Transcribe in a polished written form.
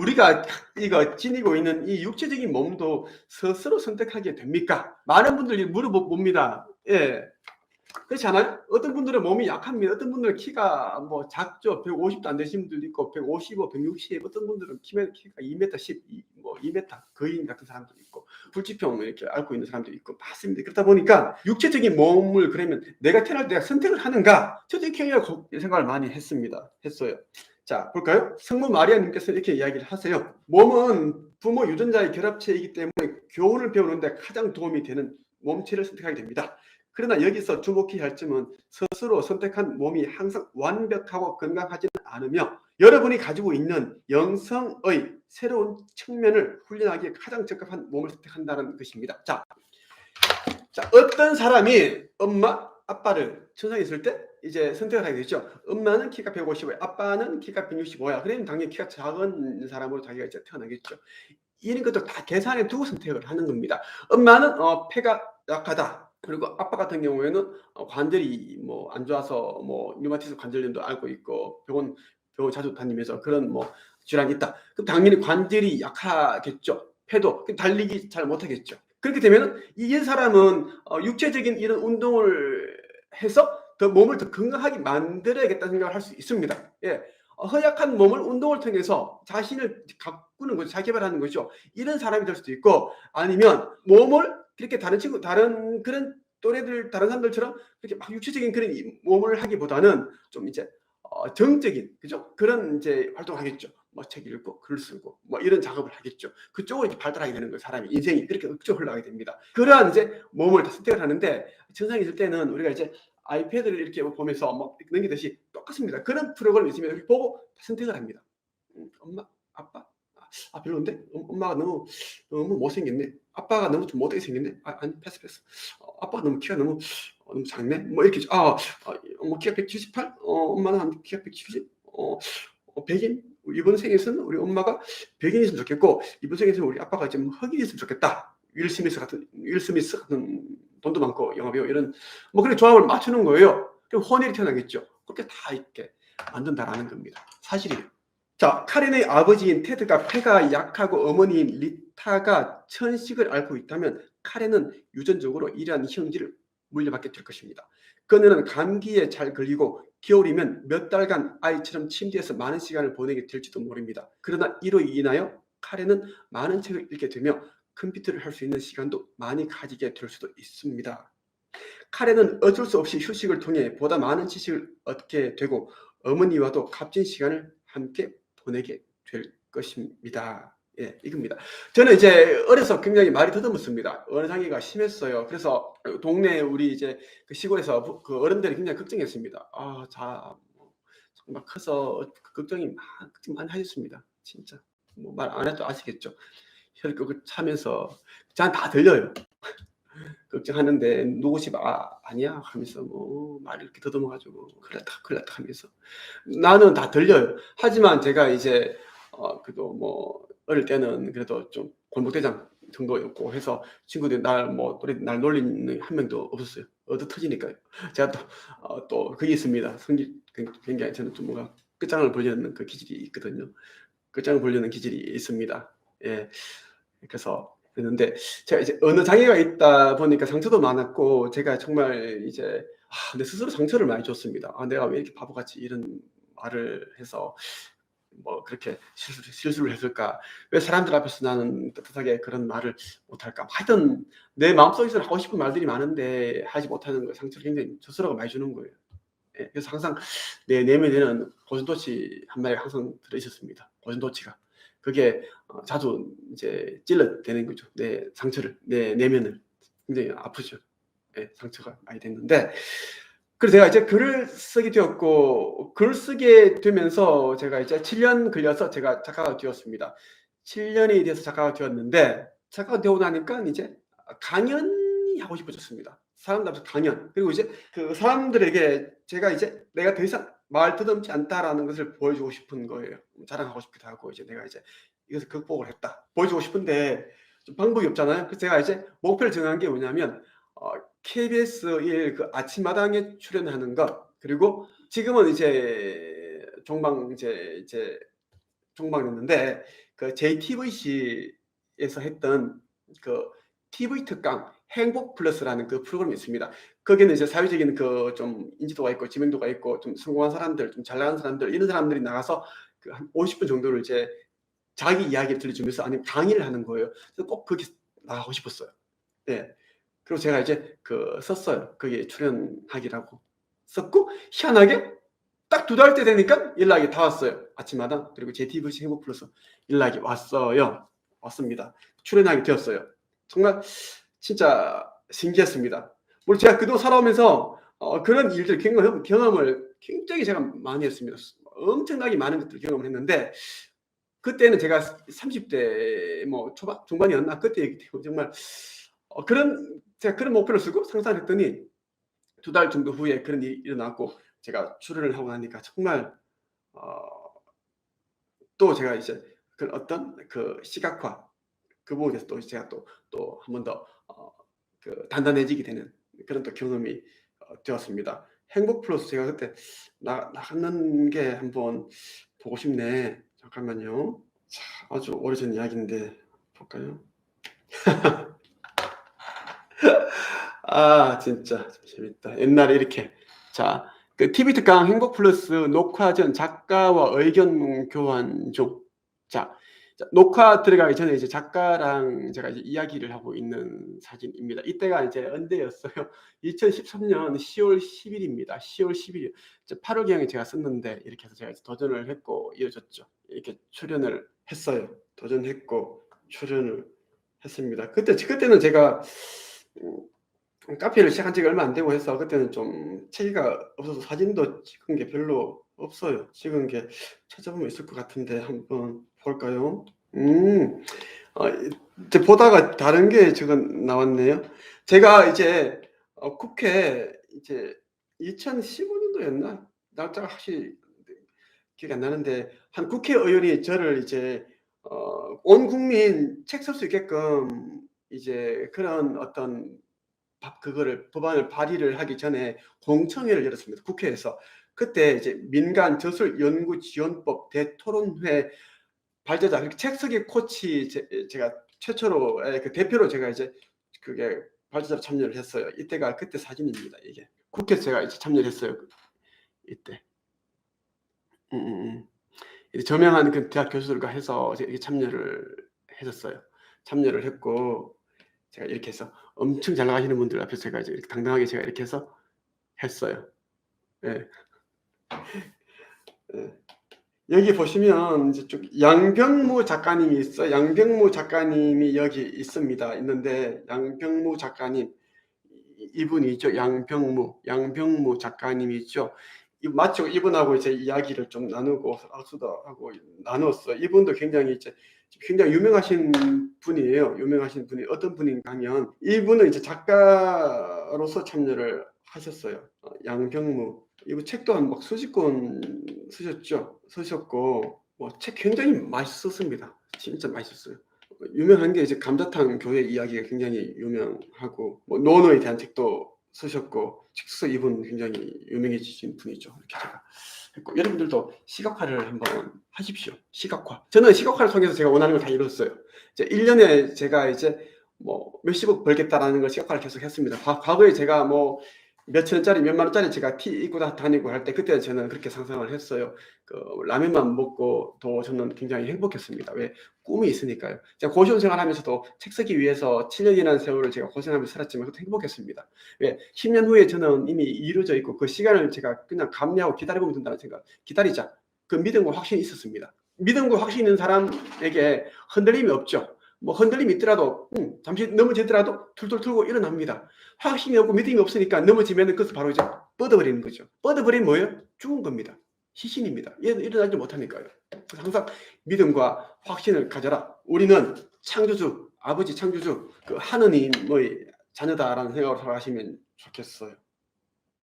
우리가 이거 지니고 있는 이 육체적인 몸도 스스로 선택하게 됩니까? 많은 분들이 물어봅니다. 예. 그렇지 않아요? 어떤 분들은 몸이 약합니다. 어떤 분들은 키가 뭐 작죠. 150도 안 되신 분들도 있고, 155, 160, 어떤 분들은 키가 2m 10, 뭐 2m 거인 같은 사람도 있고, 불치병 이렇게 앓고 있는 사람도 있고, 맞습니다. 그렇다 보니까 육체적인 몸을 그러면 내가 태어날 때 선택을 하는가? 저도 이렇게 생각을 많이 했어요. 자, 볼까요? 성모 마리아님께서 이렇게 이야기를 하세요. 몸은 부모 유전자의 결합체이기 때문에 교훈을 배우는데 가장 도움이 되는 몸체를 선택하게 됩니다. 그러나 여기서 주목해야 할 점은 스스로 선택한 몸이 항상 완벽하고 건강하지는 않으며 여러분이 가지고 있는 영성의 새로운 측면을 훈련하기에 가장 적합한 몸을 선택한다는 것입니다. 자, 어떤 사람이 엄마, 아빠를 천상에 있을 때 이제 선택을 하게 되죠. 엄마는 키가 155야, 아빠는 키가 165야. 그러면 당연히 키가 작은 사람으로 자기가 이제 태어나겠죠. 이런 것도 다 계산해 두고 선택을 하는 겁니다. 엄마는 폐가 약하다. 그리고 아빠 같은 경우에는 관절이 뭐 안 좋아서 뭐 류마티스 관절염도 앓고 있고 병원 자주 다니면서 그런 뭐 질환이 있다. 그럼 당연히 관절이 약하겠죠. 폐도 달리기 잘 못하겠죠. 그렇게 되면 이 사람은 육체적인 이런 운동을 해서 더 몸을 더 건강하게 만들어야겠다는 생각을 할 수 있습니다. 예. 허약한 몸을 운동을 통해서 자신을 가꾸는 거죠. 자개발하는 거죠. 이런 사람이 될 수도 있고, 아니면 몸을 그렇게 다른 그런 또래들, 다른 사람들처럼 그렇게 막 육체적인 그런 몸을 하기보다는 좀 이제 정적인, 그죠? 그런 이제 활동을 하겠죠. 뭐 책 읽고 글 쓰고 뭐 이런 작업을 하겠죠. 그쪽으로 이렇게 발달하게 되는 거예요. 사람이 인생이 그렇게 그쪽으로 흘러가게 됩니다. 그러한 이제 몸을 다 선택을 하는데, 천상에 있을 때는 우리가 이제 아이패드를 이렇게 보면서 뭐 넘기듯이 똑같습니다. 그런 프로그램이 있으면 이렇게 보고 선택을 합니다. 엄마, 아빠, 별로인데? 엄마가 너무 못생겼네. 아빠가 너무 좀 못되게 생겼네. 아니, 패스. 아빠가 너무 키가 너무 작네. 뭐 이렇게 뭐 키가 178, 엄마는 한 키가 170, 100인. 이번 생에서는 우리 엄마가 100인이었으면 좋겠고, 이번 생에서는 우리 아빠가 좀 흑인이었으면 좋겠다. 윌 스미스 같은 돈도 많고 영화배우 이런 뭐 그런 조합을 맞추는 거예요. 그럼 혼혈이 태어나겠죠. 그렇게 다 이렇게 만든다라는 겁니다. 사실이에요. 자, 카렌의 아버지인 테드가 폐가 약하고 어머니인 리타가 천식을 앓고 있다면 카렌은 유전적으로 이러한 형질을 물려받게 될 것입니다. 그녀는 감기에 잘 걸리고 겨울이면 몇 달간 아이처럼 침대에서 많은 시간을 보내게 될지도 모릅니다. 그러나 이로 인하여 카렌은 많은 책을 읽게 되며 컴퓨터를 할 수 있는 시간도 많이 가지게 될 수도 있습니다. 카렌은 어쩔 수 없이 휴식을 통해 보다 많은 지식을 얻게 되고 어머니와도 값진 시간을 함께 보내게 될 것입니다. 예, 이겁니다. 저는 이제 어려서 굉장히 말이 더듬었습니다. 언어장애가 심했어요. 그래서 동네 우리 이제 그 시골에서 그 어른들이 굉장히 걱정했습니다. 정말 커서 걱정이 많이 하셨습니다. 진짜 뭐 말 안 해도 아시겠죠. 혈액을 차면서 저한테 다 들려요. 걱정하는데 누구 집 아니야 하면서 뭐 말을 이렇게 더듬어가지고 큰일 났다 하면서 나는 다 들려요. 하지만 제가 이제 그래도 뭐 어릴 때는 그래도 좀 골목대장 정도였고 해서 친구들이 날 놀리는 한 명도 없었어요. 얻어 터지니까요. 제가 또 그게 있습니다. 성질 굉장히 저는 좀 뭔가 끝장을 보려는 그 기질이 있거든요. 끝장을 보려는 기질이 있습니다. 예. 그래서 그랬는데 제가 이제 언어 장애가 있다 보니까 상처도 많았고 제가 정말 이제 내 스스로 상처를 많이 줬습니다. 내가 왜 이렇게 바보같이 이런 말을 해서 뭐 그렇게 실수를 했을까? 왜 사람들 앞에서 나는 떳떳하게 그런 말을 못할까? 하여튼 내 마음속에서는 하고 싶은 말들이 많은데 하지 못하는 거 상처를 굉장히 스스로가 많이 주는 거예요. 예, 그래서 항상 내 내면에는 고슴도치 한 마리가 항상 들어있었습니다. 고슴도치가. 그게 자주 이제 찔러대는 거죠. 내 상처를, 내 내면을. 굉장히 아프죠. 예, 상처가 많이 됐는데 그래서 제가 이제 글을 쓰게 되었고 글 쓰게 되면서 제가 이제 7년 걸려서 제가 작가가 되었습니다. 7년이 돼서 작가가 되었는데 작가가 되고 나니까 이제 강연이 하고 싶어졌습니다. 사람들 앞에서 강연. 그리고 이제 그 사람들에게 제가 이제 내가 더 이상 말 더듬지 않다라는 것을 보여주고 싶은 거예요. 자랑하고 싶기도 하고 이제 내가 이제 이것을 극복을 했다. 보여주고 싶은데 좀 방법이 없잖아요. 그래서 제가 이제 목표를 정한 게 뭐냐면 KBS 1 그 아침마당에 출연하는 것, 그리고 지금은 이제 종방 이제 종방이었는데 그 JTBC에서 했던 그 TV 특강 행복 플러스라는 그 프로그램이 있습니다. 거기는 이제 사회적인 그 좀 인지도가 있고 지명도가 있고 좀 성공한 사람들, 좀 잘 나간 사람들 이런 사람들이 나가서 그 한 50분 정도를 이제 자기 이야기를 들려주면서 아니면 강의를 하는 거예요. 그래서 꼭 거기 나가고 싶었어요. 예. 그리고 제가 이제 그 썼어요. 거기에 출연하기라고 썼고 희한하게 딱 2달 때 되니까 연락이 다 왔어요. 아침마다. 그리고 JTBC 행복 플러스 연락이 왔어요. 왔습니다. 출연하게 되었어요. 정말 진짜 신기했습니다. 물론 제가 그동안 살아오면서 그런 일들 경험을 굉장히 제가 많이 했습니다. 엄청나게 많은 것들을 경험을 했는데 그때는 제가 30대 뭐 초반 중반이었나 그때이기 때문에 정말 제가 그런 목표를 쓰고 상상을 했더니 2달 정도 후에 그런 일이 일어났고 제가 출연을 하고 나니까 정말 또 제가 이제 그 어떤 그 시각화 그 부분에서 또 제가 또 한 번 더 그 단단해지게 되는 그런 또 경험이 되었습니다. 행복 플러스 제가 그때 나갔는 게 한번 보고 싶네. 잠깐만요. 자, 아주 오래전 이야기인데 볼까요? 아 진짜 재밌다. 옛날에 이렇게 자 그 TV 특강 행복 플러스 녹화 전 작가와 의견 교환 중. 자, 녹화 들어가기 전에 이제 작가랑 제가 이제 이야기를 하고 있는 사진입니다. 이때가 이제 언제였어요? 2013년 10월 10일입니다. 10월 10일. 8월경에 제가 썼는데 이렇게 해서 제가 도전을 했고 이어졌죠. 이렇게 출연을 했어요. 도전했고 출연을 했습니다. 그때는 제가 카페를 시작한 지가 얼마 안 되고 해서 그때는 좀 체계가 없어서 사진도 찍은 게 별로 없어요. 찍은 게 찾아보면 있을 것 같은데 한번 볼까요? 이제 보다가 다른 게 지금 나왔네요. 제가 이제 국회 이제 2015년도였나? 날짜가 확실히 기억이 안 나는데 한 국회의원이 저를 이제 온 국민 책 쓸 수 있게끔 이제 그런 어떤 그거를 법안을 발의를 하기 전에 공청회를 열었습니다. 국회에서. 그때 이제 민간 저술 연구 지원법 대토론회 발제자 그렇게 책 쓰기 코치 제가 최초로 그 대표로 제가 이제 그게 발제자로 참여를 했어요. 이때가 그때 사진입니다. 이게 국회에서 제가 이제 참여를 했어요. 이때 저명한 그 대학 교수들과 해서 이렇게 참여를 했었어요. 참여를 했고 제가 이렇게 해서 엄청 잘 나가시는 분들 앞에서 제가 이제 이렇게 당당하게 제가 이렇게 해서 했어요. 예. 예. 여기 보시면 이제 쭉 양병무 작가님이 있어요. 양병무 작가님이 여기 있습니다. 있는데 양병무 작가님 이분이죠. 양병무 작가님이죠. 마치고 이분하고 이제 이야기를 좀 나누고 악수도 하고 나눴어요. 이분도 굉장히 이제 굉장히 유명하신 분이에요. 유명하신 분이 어떤 분인가 하면 이분은 이제 작가로서 참여를 하셨어요. 양병무 이분 책 또한 막 수십 권 쓰셨고 뭐 책 굉장히 맛있었습니다. 진짜 맛있었어요. 유명한 게 이제 감자탕 교회 이야기가 굉장히 유명하고 뭐 논어에 대한 책도 쓰셨고 책서 이분 굉장히 유명해지신 분이죠. 이렇게 제가 했고 여러분들도 시각화를 한번 하십시오. 시각화. 저는 시각화를 통해서 제가 원하는 걸 다 이뤘어요. 이제 1년에 제가 이제 뭐 몇십억 벌겠다라는 걸 시각화를 계속 했습니다. 과거에 제가 뭐 몇천 원짜리 몇만 원짜리 제가 티 입고 다니고 할 때 그때 저는 그렇게 상상을 했어요. 그 라면만 먹고 도 저는 굉장히 행복했습니다. 왜? 꿈이 있으니까요. 제가 고시원 생활하면서도 책 쓰기 위해서 7년이라는 세월을 제가 고생하면서 살았지만 그것도 행복했습니다. 왜? 10년 후에 저는 이미 이루어져 있고 그 시간을 제가 그냥 감내하고 기다려보면 된다는 생각. 기다리자. 그 믿음과 확신이 있었습니다. 믿음과 확신 있는 사람에게 흔들림이 없죠. 뭐 흔들림이 있더라도 잠시 넘어지더라도 툴툴 털고 일어납니다. 확신이 없고 믿음이 없으니까 넘어지면 그것을 바로 이제 뻗어버리는 거죠. 뻗어버리면 뭐예요? 죽은 겁니다. 시신입니다. 일어나지 못하니까요. 그래서 항상 믿음과 확신을 가져라. 우리는 창조주, 아버지 창조주, 그 하느님의 자녀다라는 생각으로 살아가시면 좋겠어요.